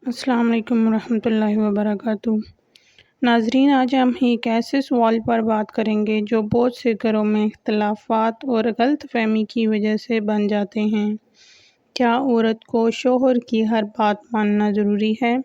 السلام علیکم ورحمۃ اللہ وبرکاتہ۔ ناظرین، آج ہم ایک ایسے سوال پر بات کریں گے جو بہت سے گھروں میں اختلافات اور غلط فہمی کی وجہ سے بن جاتے ہیں۔ کیا عورت کو شوہر کی ہر بات ماننا ضروری ہے؟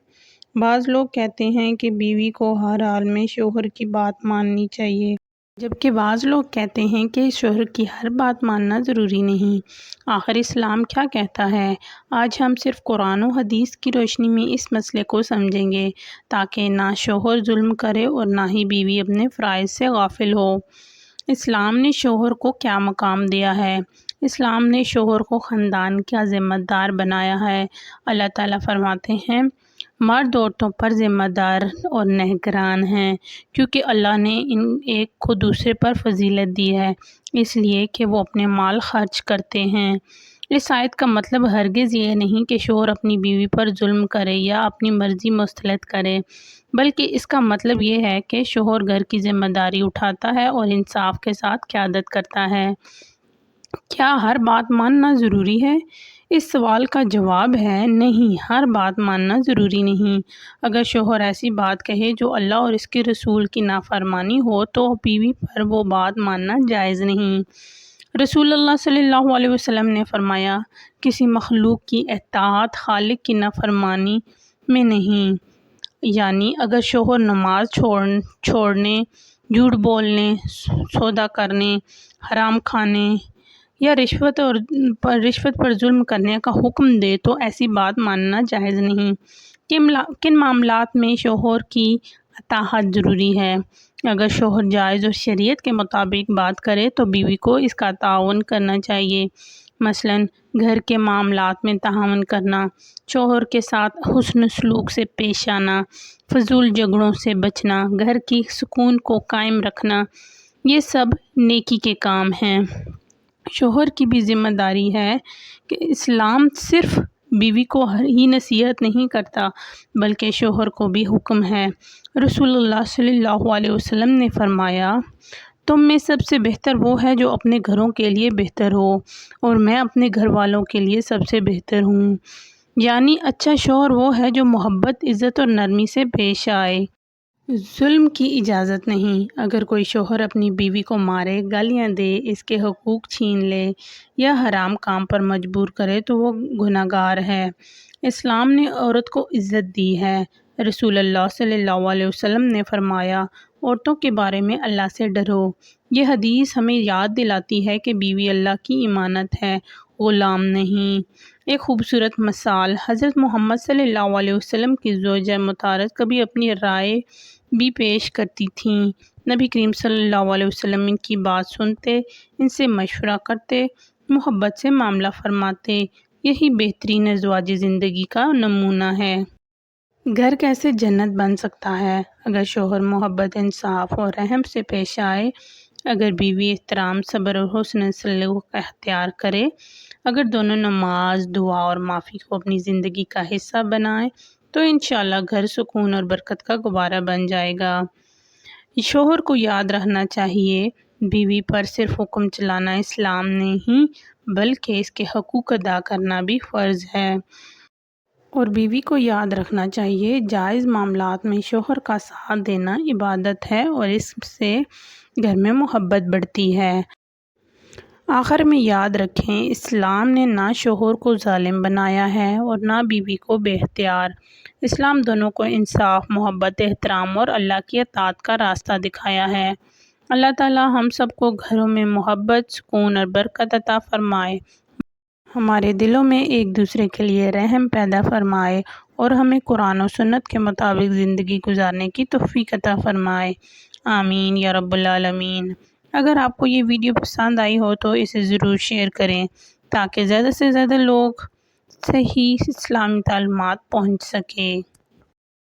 بعض لوگ کہتے ہیں کہ بیوی کو ہر حال میں شوہر کی بات ماننی چاہیے، جبکہ بعض لوگ کہتے ہیں کہ شوہر کی ہر بات ماننا ضروری نہیں۔ آخر اسلام کیا کہتا ہے؟ آج ہم صرف قرآن و حدیث کی روشنی میں اس مسئلے کو سمجھیں گے تاکہ نہ شوہر ظلم کرے اور نہ ہی بیوی اپنے فرائض سے غافل ہو۔ اسلام نے شوہر کو کیا مقام دیا ہے؟ اسلام نے شوہر کو خاندان کا ذمہ دار بنایا ہے۔ اللہ تعالیٰ فرماتے ہیں، مرد عورتوں پر ذمہ دار اور نگران ہیں، کیونکہ اللہ نے ان ایک کو دوسرے پر فضیلت دی ہے، اس لیے کہ وہ اپنے مال خرچ کرتے ہیں۔ اس آیت کا مطلب ہرگز یہ نہیں کہ شوہر اپنی بیوی پر ظلم کرے یا اپنی مرضی مسلط کرے، بلکہ اس کا مطلب یہ ہے کہ شوہر گھر کی ذمہ داری اٹھاتا ہے اور انصاف کے ساتھ قیادت کرتا ہے۔ کیا ہر بات ماننا ضروری ہے؟ اس سوال کا جواب ہے نہیں، ہر بات ماننا ضروری نہیں۔ اگر شوہر ایسی بات کہے جو اللہ اور اس کے رسول کی نافرمانی ہو تو بیوی پر وہ بات ماننا جائز نہیں۔ رسول اللہ صلی اللہ علیہ وسلم نے فرمایا، کسی مخلوق کی اطاعت خالق کی نافرمانی میں نہیں۔ یعنی اگر شوہر نماز چھوڑنے، جھوٹ بولنے، سودا کرنے، حرام کھانے یا رشوت پر ظلم کرنے کا حکم دے تو ایسی بات ماننا جائز نہیں۔ کن معاملات میں شوہر کی اطاعت ضروری ہے؟ اگر شوہر جائز اور شریعت کے مطابق بات کرے تو بیوی کو اس کا تعاون کرنا چاہیے۔ مثلاً گھر کے معاملات میں تعاون کرنا، شوہر کے ساتھ حسن سلوک سے پیش آنا، فضول جھگڑوں سے بچنا، گھر کی سکون کو قائم رکھنا، یہ سب نیکی کے کام ہیں۔ شوہر کی بھی ذمہ داری ہے کہ اسلام صرف بیوی کو ہی نصیحت نہیں کرتا بلکہ شوہر کو بھی حکم ہے۔ رسول اللہ صلی اللہ علیہ وسلم نے فرمایا، تم میں سب سے بہتر وہ ہے جو اپنے گھروں کے لیے بہتر ہو، اور میں اپنے گھر والوں کے لیے سب سے بہتر ہوں۔ یعنی اچھا شوہر وہ ہے جو محبت، عزت اور نرمی سے پیش آئے، ظلم کی اجازت نہیں۔ اگر کوئی شوہر اپنی بیوی کو مارے، گالیاں دے، اس کے حقوق چھین لے یا حرام کام پر مجبور کرے تو وہ گنہگار ہے۔ اسلام نے عورت کو عزت دی ہے۔ رسول اللہ صلی اللہ علیہ وسلم نے فرمایا، عورتوں کے بارے میں اللہ سے ڈرو۔ یہ حدیث ہمیں یاد دلاتی ہے کہ بیوی اللہ کی امانت ہے، غلام نہیں۔ ایک خوبصورت مثال، حضرت محمد صلی اللہ علیہ وسلم کی زوجہ مطہرہ کبھی اپنی رائے بھی پیش کرتی تھیں۔ نبی کریم صلی اللہ علیہ وسلم ان کی بات سنتے، ان سے مشورہ کرتے، محبت سے معاملہ فرماتے۔ یہی بہترین ازواج زندگی کا نمونہ ہے۔ گھر کیسے جنت بن سکتا ہے؟ اگر شوہر محبت، انصاف اور رحم سے پیش آئے، اگر بیوی احترام، صبر اور حسن سلوک اختیار کرے، اگر دونوں نماز، دعا اور معافی کو اپنی زندگی کا حصہ بنائیں تو انشاءاللہ گھر سکون اور برکت کا گہوارہ بن جائے گا۔ شوہر کو یاد رکھنا چاہیے، بیوی پر صرف حکم چلانا اسلام نہیں بلکہ اس کے حقوق ادا کرنا بھی فرض ہے۔ اور بیوی کو یاد رکھنا چاہیے، جائز معاملات میں شوہر کا ساتھ دینا عبادت ہے اور اس سے گھر میں محبت بڑھتی ہے۔ آخر میں یاد رکھیں، اسلام نے نہ شوہر کو ظالم بنایا ہے اور نہ بیوی کو بے اختیار۔ اسلام دونوں کو انصاف، محبت، احترام اور اللہ کی اطاعت کا راستہ دکھایا ہے۔ اللہ تعالیٰ ہم سب کو گھروں میں محبت، سکون اور برکت عطا فرمائے، ہمارے دلوں میں ایک دوسرے کے لیے رحم پیدا فرمائے اور ہمیں قرآن و سنت کے مطابق زندگی گزارنے کی توفیق عطا فرمائے۔ آمین یا رب العالمین۔ اگر آپ کو یہ ویڈیو پسند آئی ہو تو اسے ضرور شیئر کریں تاکہ زیادہ سے زیادہ لوگ صحیح اسلامی تعلیمات پہنچ سکے۔